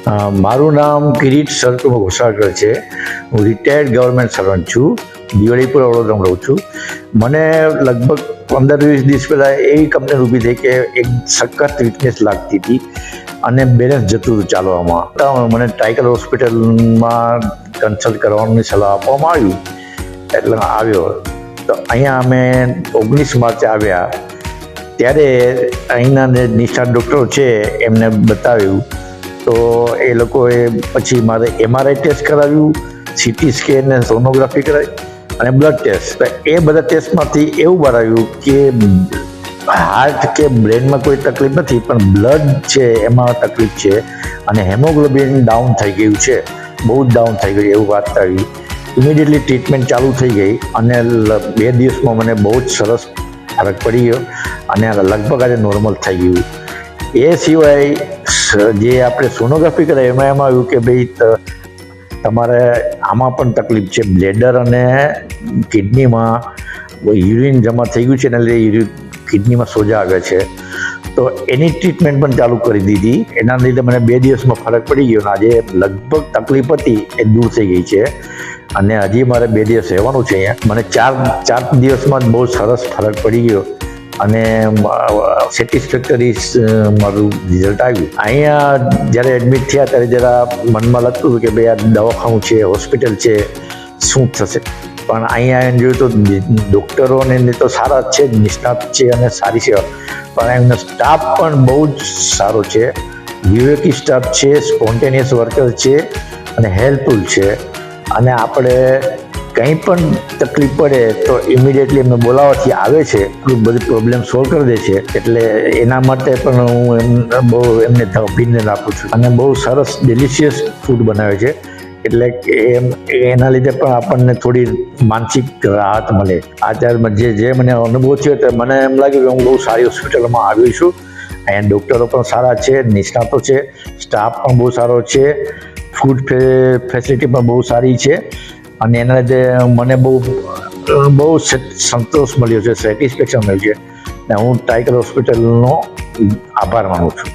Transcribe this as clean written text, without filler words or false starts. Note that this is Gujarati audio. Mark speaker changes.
Speaker 1: મારું નામ કિરીટ સરકુમાર ઘોસાળકર છે. હું રિટાયર્ડ ગવર્મેન્ટ સર્વન્ટ છું. દિવાળીપુર વડોદરામાં રહું છું. મને લગભગ 15-20 દિવસ પહેલાં એવી કંપની ઊભી થઈ કે એક સખત વીકનેસ લાગતી હતી અને બેલેન્સ જતું હતું ચાલવામાં. તો મને ટાઇગર હોસ્પિટલમાં કન્સલ્ટ કરવાની સલાહ આપવામાં આવી એટલે આવ્યો. તો અહીંયા અમે 19 માર્ચે આવ્યા ત્યારે અહીંના જે નિષ્ણાત ડૉક્ટરો છે એમને બતાવ્યું. તો એ લોકોએ પછી મારે MRI ટેસ્ટ કરાવ્યું, CT સ્કેન અને સોનોગ્રાફી કરાવી અને બ્લડ ટેસ્ટ. તો એ બધા ટેસ્ટમાંથી એવું બતાવ્યું કે હાર્ટ કે બ્રેનમાં કોઈ તકલીફ નથી, પણ બ્લડ છે એમાં તકલીફ છે અને હેમોગ્લોબિન ડાઉન થઈ ગયું છે, બહુ જ ડાઉન થઈ ગયું એવું વાત આવી. ઇમિડિયેટલી ટ્રીટમેન્ટ ચાલુ થઈ ગઈ અને 2 દિવસમાં મને બહુ જ સરસ ફરક પડી ગયો અને લગભગ આજે નોર્મલ થઈ ગયું. એ સિવાય જે આપણે સોનોગ્રાફી કરાવી એમાં આવ્યું કે ભાઈ તમારે આમાં પણ તકલીફ છે, બ્લેડર અને કિડનીમાં યુરિન જમા થઈ ગયું છે એના લીધે કિડનીમાં સોજા આવે છે. તો એની ટ્રીટમેન્ટ પણ ચાલુ કરી દીધી. એના લીધે મને 2 દિવસમાં ફરક પડી ગયો અને આજે લગભગ તકલીફ હતી એ દૂર થઈ ગઈ છે અને હજી મારે 2 દિવસ રહેવાનું છે અહીંયા. મને ચાર દિવસમાં જ બહુ સરસ ફરક પડી ગયો અને સેટિસ્ફેક્ટરી મારું રિઝલ્ટ આવ્યું. અહીંયા જ્યારે એડમિટ થયા ત્યારે જરા મનમાં લાગતું હતું કે ભાઈ આ દવાખાનું છે, હોસ્પિટલ છે, શું થશે, પણ અહીંયા આવીને જોયું તો ડૉક્ટરોને તો સારા જ છે, નિષ્ણાત છે અને સારી સેવા, પણ એમનો સ્ટાફ પણ બહુ જ સારો છે, વિવેકી સ્ટાફ છે, સ્પોન્ટેનિયસ વર્કર છે અને હેલ્પફુલ છે. અને આપણે કંઈ પણ તકલીફ પડે તો ઇમિડિયેટલી એમને બોલાવવાથી આવે છે, બધી પ્રોબ્લેમ સોલ્વ કરી દે છે. એટલે એના માટે પણ હું બહુ એમને અભિનંદન આપું છું અને બહુ સરસ ડિલિશિયસ ફૂડ બનાવે છે. એટલે એના લીધે પણ આપણને થોડી માનસિક રાહત મળે. અત્યારે જે મને અનુભવ થયો તો મને એમ લાગ્યું કે હું બહુ સારી હોસ્પિટલમાં આવ્યો છું. અહીંયા ડૉક્ટરો પણ સારા છે, નિષ્ણાતો છે, સ્ટાફ પણ બહુ સારો છે, ફૂડ ફેસિલિટી પણ બહુ સારી છે અને એના લીધે મને બહુ સંતોષ મળ્યો છે, સેટિસ્ફેક્શન મળ્યું છે. હું ટાઇગર હોસ્પિટલનો આભાર માનું છું.